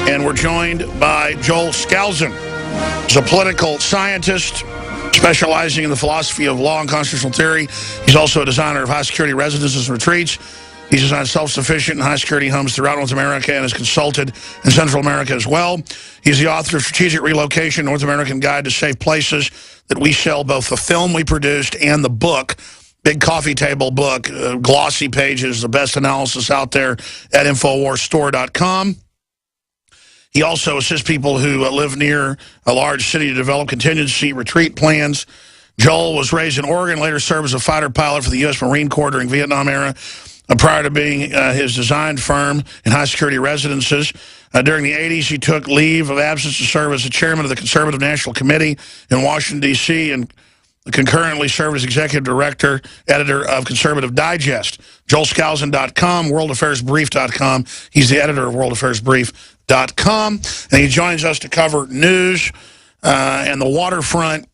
And we're joined by Joel Skousen. He's a political scientist specializing in the philosophy of law and constitutional theory. He's also a designer of high-security residences and retreats. He's designed self-sufficient and high-security homes throughout North America and has consulted in Central America as well. He's the author of Strategic Relocation, North American Guide to Safe Places, that we sell, both the film we produced and the book. Big coffee table book, glossy pages, the best analysis out there at InfoWarsStore.com. He also assists people who live near a large city to develop contingency retreat plans. Joel was raised in Oregon, later served as a fighter pilot for the U.S. Marine Corps during Vietnam era, prior to being his design firm in high-security residences. During the 80s, he took leave of absence to serve as the chairman of the Conservative National Committee in Washington, D.C., and concurrently served as executive director, editor of Conservative Digest. JoelSkousen.com, WorldAffairsBrief.com. He's the editor of WorldAffairsBrief.com, and he joins us to cover news and the waterfront,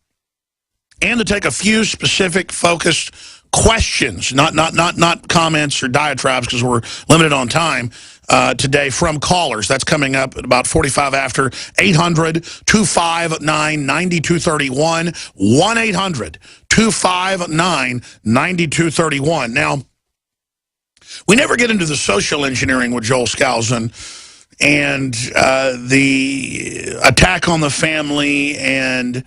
and to take a few specific, focused questions, not comments or diatribes, because we're limited on time today, from callers. That's coming up at about 45 after. 800-259-9231, 1-800-259-9231. Now, we never get into the social engineering with Joel Skousen and the attack on the family and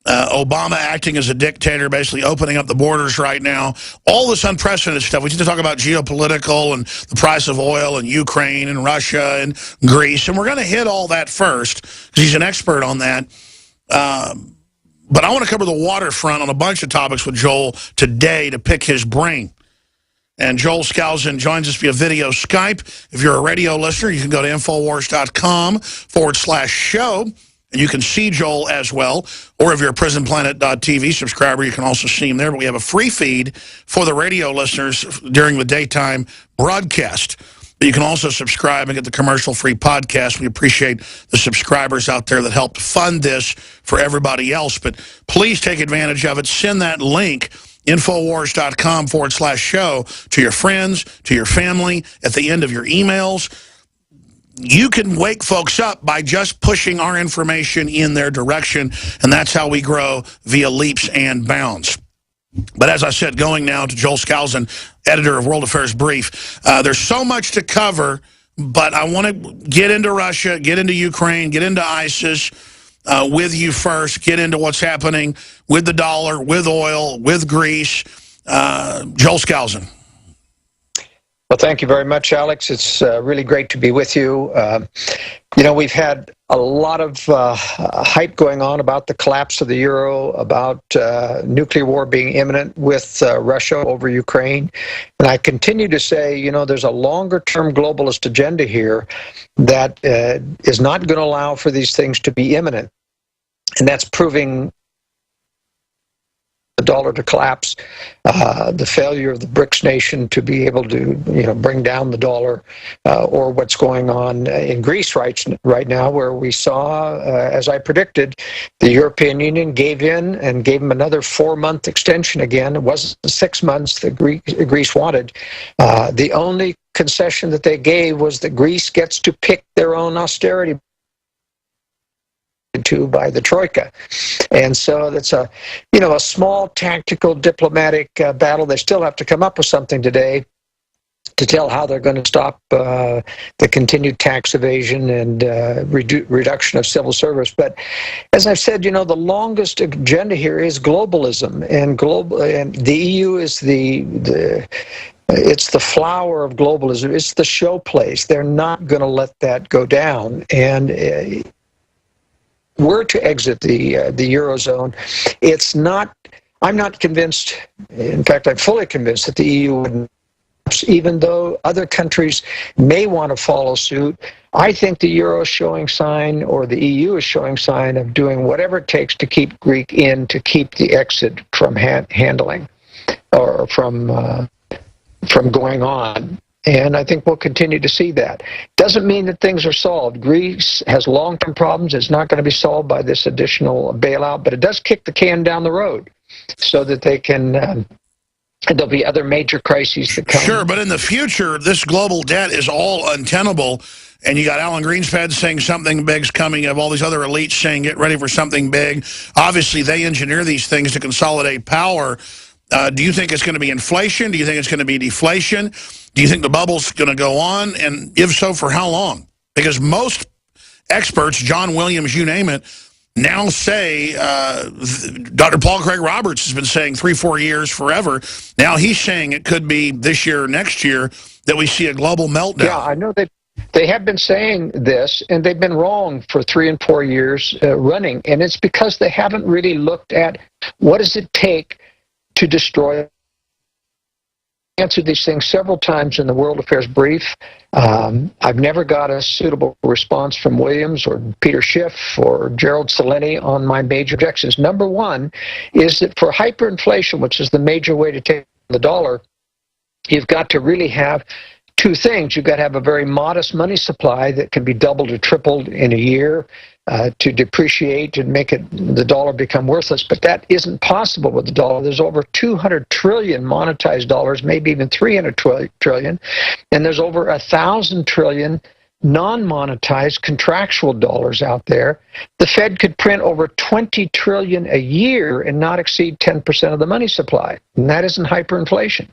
Obama acting as a dictator, basically opening up the borders right now. All this unprecedented stuff. We need to talk about geopolitical and the price of oil and Ukraine and Russia and Greece. And we're going to hit all that first because he's an expert on that. But I want to cover the waterfront on a bunch of topics with Joel today to pick his brain. And Joel Skousen joins us via video Skype. If you're a radio listener, you can go to Infowars.com/show. And you can see Joel as well. Or if you're a PrisonPlanet.tv subscriber, you can also see him there. But we have a free feed for the radio listeners during the daytime broadcast. But you can also subscribe and get the commercial-free podcast. We appreciate the subscribers out there that helped fund this for everybody else. But please take advantage of it. Send that link, Infowars.com/show, to your friends, to your family, at the end of your emails. You can wake folks up by just pushing our information in their direction, and that's how we grow via leaps and bounds. But as I said, going now to Joel Skousen, editor of World Affairs Brief. There's so much to cover, but I want to get into Russia, get into Ukraine, get into ISIS with you first, get into what's happening with the dollar, with oil, with Greece. Joel Skousen. Well, thank you very much, Alex. It's really great to be with you. You know, we've had a lot of hype going on about the collapse of the euro, about nuclear war being imminent with Russia over Ukraine. And I continue to say, you know, there's a longer-term globalist agenda here that is not going to allow for these things to be imminent. And that's proving the dollar to collapse, the failure of the BRICS nation to be able to, you know, bring down the dollar, or what's going on in Greece right now, where we saw, as I predicted, the European Union gave in and gave them another 4-month extension again. It wasn't the 6 months that Greece wanted. The only concession that they gave was that Greece gets to pick their own austerity to by the Troika. And so that's a, you know, a small tactical diplomatic battle. They still have to come up with something today to tell how they're going to stop the continued tax evasion and reduction of civil service. But as I've said, you know, the longest agenda here is globalism, and the EU is it's the flower of globalism. It's the showplace. They're not going to let that go down. And were to exit the Eurozone, it's not, I'm not convinced, in fact, I'm fully convinced that the EU wouldn't, even though other countries may want to follow suit. I think the Euro is showing sign, or the EU is showing sign, of doing whatever it takes to keep Greek in, to keep the exit from handling, or from going on. And I think we'll continue to see that. Doesn't mean that things are solved. Greece has long-term problems. It's not going to be solved by this additional bailout, but it does kick the can down the road so that they can And there'll be other major crises that come. Sure, but in the future, this global debt is all untenable. And you got Alan Greenspan saying something big's coming. You have all these other elites saying get ready for something big. Obviously, they engineer these things to consolidate power. Do you think it's going to be inflation? Do you think it's going to be deflation? Do you think the bubble's going to go on? And if so, for how long? Because most experts, John Williams, you name it, now say, Dr. Paul Craig Roberts has been saying 3-4 years forever. Now he's saying it could be this year or next year that we see a global meltdown. Yeah, I know they have been saying this, and they've been wrong for 3 and 4 years running. And it's because they haven't really looked at what does it take to destroy. Answered these things several times in the World Affairs Brief. I've never got a suitable response from Williams or Peter Schiff or Gerald Celente on my major objections. Number one is that for hyperinflation, which is the major way to take the dollar, you've got to really have two things. You've got to have a very modest money supply that can be doubled or tripled in a year to depreciate and make the dollar become worthless. But that isn't possible with the dollar. There's over 200 trillion monetized dollars, maybe even 300 trillion, and there's over 1,000 trillion non-monetized contractual dollars out there. The Fed could print over 20 trillion a year and not exceed 10% of the money supply, and that isn't hyperinflation.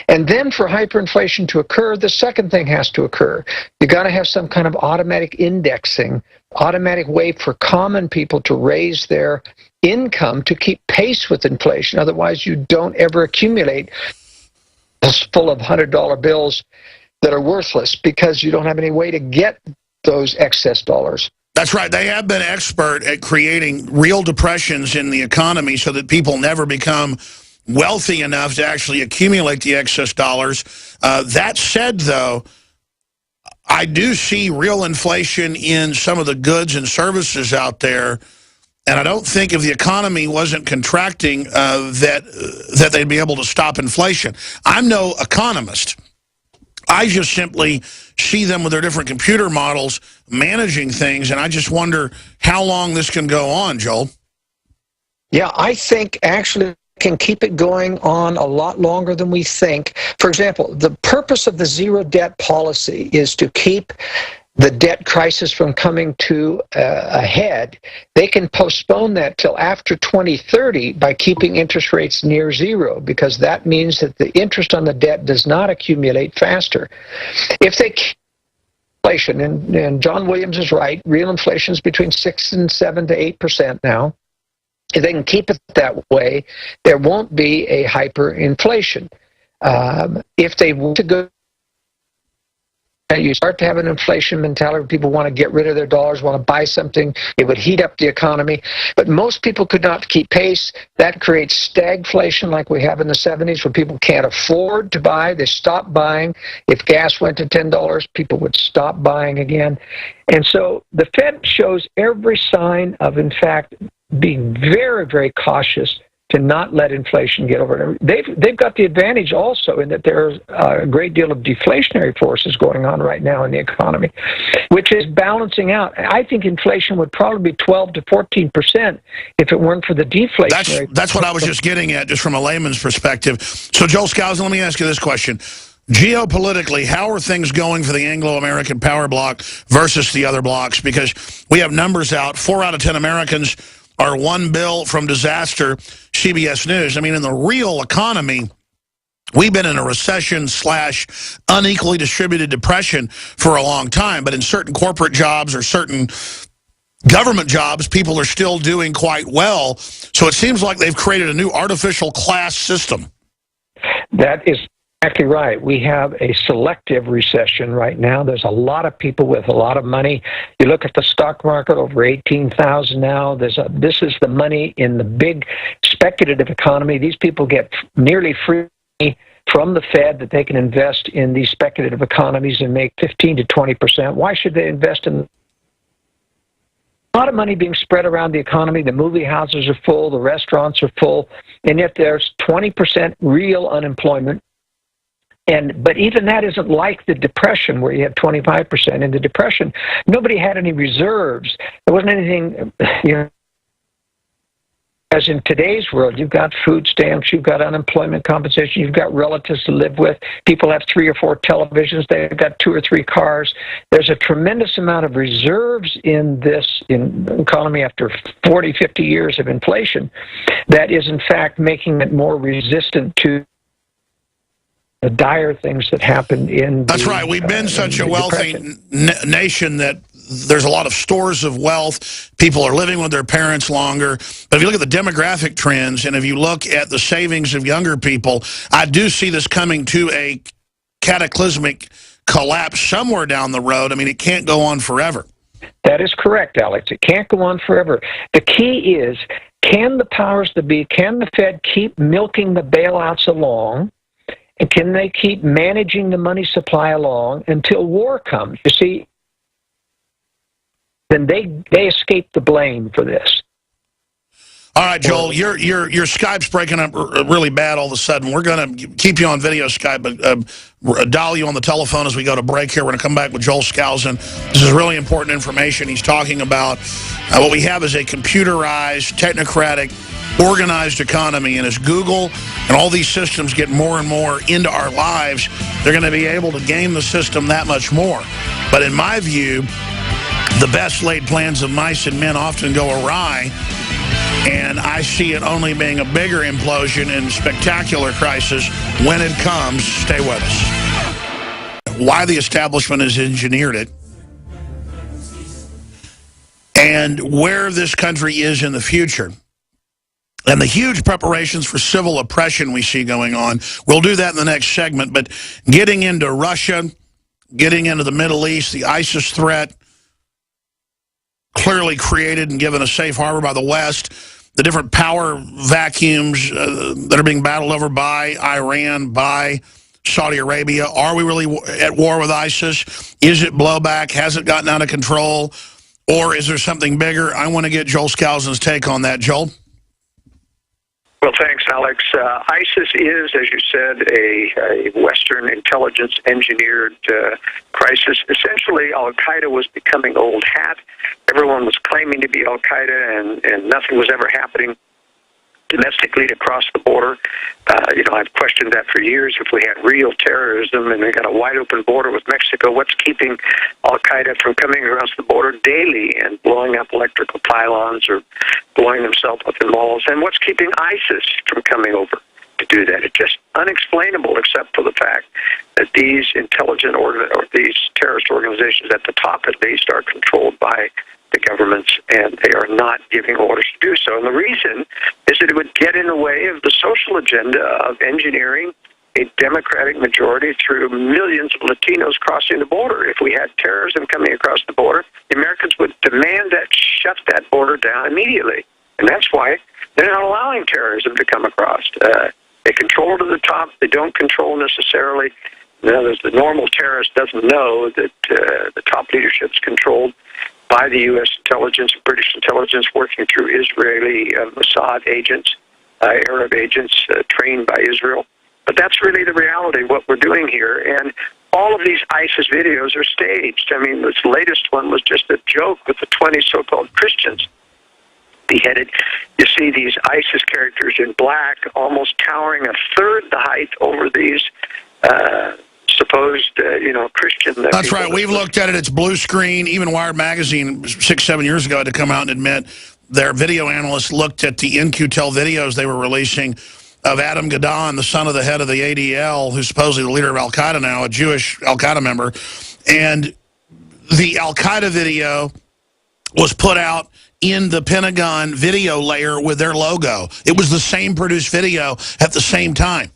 And then for hyperinflation to occur, the second thing has to occur. You got to have some kind of automatic indexing, automatic way for common people to raise their income to keep pace with inflation. Otherwise, you don't ever accumulate full of $100 bills that are worthless because you don't have any way to get those excess dollars. That's right. They have been expert at creating real depressions in the economy so that people never become wealthy enough to actually accumulate the excess dollars. That said, though, I do see real inflation in some of the goods and services out there, and I don't think if the economy wasn't contracting that they'd be able to stop inflation. I'm no economist. I just simply see them with their different computer models managing things, and I just wonder how long this can go on, Joel. Yeah, I think actually can keep it going on a lot longer than we think. For example, the purpose of the zero debt policy is to keep the debt crisis from coming to a head. They can postpone that till after 2030 by keeping interest rates near zero, because that means that the interest on the debt does not accumulate faster. If they keep inflation, and John Williams is right, real inflation is between 6 and 7 to 8% now. If they can keep it that way, there won't be a hyperinflation. If they want to go, you start to have an inflation mentality. People want to get rid of their dollars, want to buy something. It would heat up the economy. But most people could not keep pace. That creates stagflation like we have in the 70s, where people can't afford to buy. They stop buying. If gas went to $10, people would stop buying again. And so the Fed shows every sign of, in fact, being very, very cautious to not let inflation get over it. They've got the advantage also in that there's a great deal of deflationary forces going on right now in the economy, which is balancing out. I think inflation would probably be 12 to 14% if it weren't for the deflationary. That's what I was just getting at, just from a layman's perspective. So, Joel Skousen, let me ask you this question. Geopolitically, how are things going for the Anglo-American power bloc versus the other blocs? Because we have numbers out. 4 out of 10 Americans are one bill from disaster, CBS News. I mean, in the real economy, we've been in a recession / unequally distributed depression for a long time. But in certain corporate jobs or certain government jobs, people are still doing quite well. So it seems like they've created a new artificial class system. That is exactly right. We have a selective recession right now. There's a lot of people with a lot of money. You look at the stock market, over 18,000 now. This is the money in the big speculative economy. These people get nearly free from the Fed that they can invest in these speculative economies and make 15 to 20%. Why should they invest in? A lot of money being spread around the economy. The movie houses are full, the restaurants are full, and yet there's 20% real unemployment. But even that isn't like the Depression, where you have 25%. In the Depression, nobody had any reserves. There wasn't anything, as in today's world, you've got food stamps, you've got unemployment compensation, you've got relatives to live with, people have 3 or 4 televisions, they've got 2 or 3 cars. There's a tremendous amount of reserves in this economy after 40, 50 years of inflation that is, in fact, making it more resistant to the dire things that happen in That's right. We've been such a wealthy nation that there's a lot of stores of wealth. People are living with their parents longer. But if you look at the demographic trends, and if you look at the savings of younger people, I do see this coming to a cataclysmic collapse somewhere down the road. I mean, it can't go on forever. That is correct, Alex. It can't go on forever. The key is, can the powers that be, can the Fed keep milking the bailouts along? And can they keep managing the money supply along until war comes? You see, then they escape the blame for this. All right, Joel, your Skype's breaking up really bad all of a sudden. We're going to keep you on video Skype, but dial you on the telephone as we go to break here. We're going to come back with Joel Skousen. This is really important information. He's talking about what we have is a computerized, technocratic, organized economy. And as Google and all these systems get more and more into our lives, they're going to be able to game the system that much more. But in my view, the best laid plans of mice and men often go awry. And I see it only being a bigger implosion and spectacular crisis when it comes. Stay with us. Why the establishment has engineered it and where this country is in the future. And the huge preparations for civil oppression we see going on. We'll do that in the next segment. But getting into Russia, getting into the Middle East, the ISIS threat, clearly created and given a safe harbor by the West, the different power vacuums that are being battled over by Iran, by Saudi Arabia. Are we really at war with ISIS? Is it blowback? Has it gotten out of control? Or is there something bigger? I want to get Joel Skousen's take on that. Joel? Well, thanks, Alex. ISIS is, as you said, a Western intelligence-engineered crisis. Essentially, al-Qaeda was becoming old hat. Everyone was claiming to be al-Qaeda, and nothing was ever happening domestically to cross the border. I've questioned that for years. If we had real terrorism and we got a wide-open border with Mexico, what's keeping al-Qaeda from coming across the border daily and blowing up electrical pylons or blowing themselves up in malls? And what's keeping ISIS from coming over to do that? It's just unexplainable, except for the fact that these these terrorist organizations at the top, at least, are controlled by the governments, and they are not giving orders to do so. And the reason is that it would get in the way of the social agenda of engineering a democratic majority through millions of Latinos crossing the border. If we had terrorism coming across the border, the Americans would demand that shut that border down immediately. And that's why they're not allowing terrorism to come across. They control to the top. They don't control necessarily. The normal terrorist doesn't know that the top leadership's controlled by the U.S. intelligence, British intelligence, working through Israeli Mossad agents, Arab agents trained by Israel. But that's really the reality of what we're doing here. And all of these ISIS videos are staged. I mean, this latest one was just a joke with the 20 so-called Christians beheaded. You see these ISIS characters in black almost towering a third the height over these supposed, Christian. That's right. We've looked at it. It's blue screen. Even Wired Magazine 6-7 years ago had to come out and admit their video analysts looked at the In-Q-Tel videos they were releasing of Adam Gadon, the son of the head of the ADL, who's supposedly the leader of Al-Qaeda now, a Jewish Al-Qaeda member. And the Al-Qaeda video was put out in the Pentagon video layer with their logo. It was the same produced video at the same time.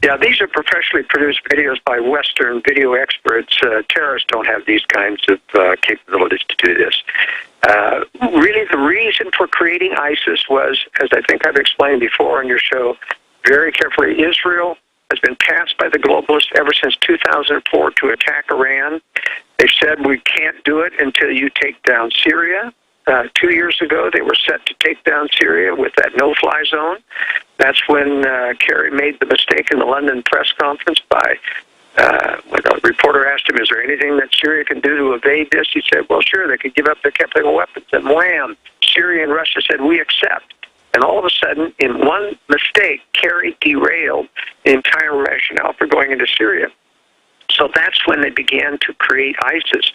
Yeah, these are professionally produced videos by Western video experts. Terrorists don't have these kinds of capabilities to do this. Really, the reason for creating ISIS was, as I think I've explained before on your show, very carefully, Israel has been tasked by the globalists ever since 2004 to attack Iran. They've said, we can't do it until you take down Syria. 2 years ago, they were set to take down Syria with that no-fly zone. That's when Kerry made the mistake in the London press conference by when a reporter asked him, is there anything that Syria can do to evade this? He said, well, sure, they could give up their chemical weapons. And wham, Syria and Russia said, we accept. And all of a sudden, in one mistake, Kerry derailed the entire rationale for going into Syria. So that's when they began to create ISIS.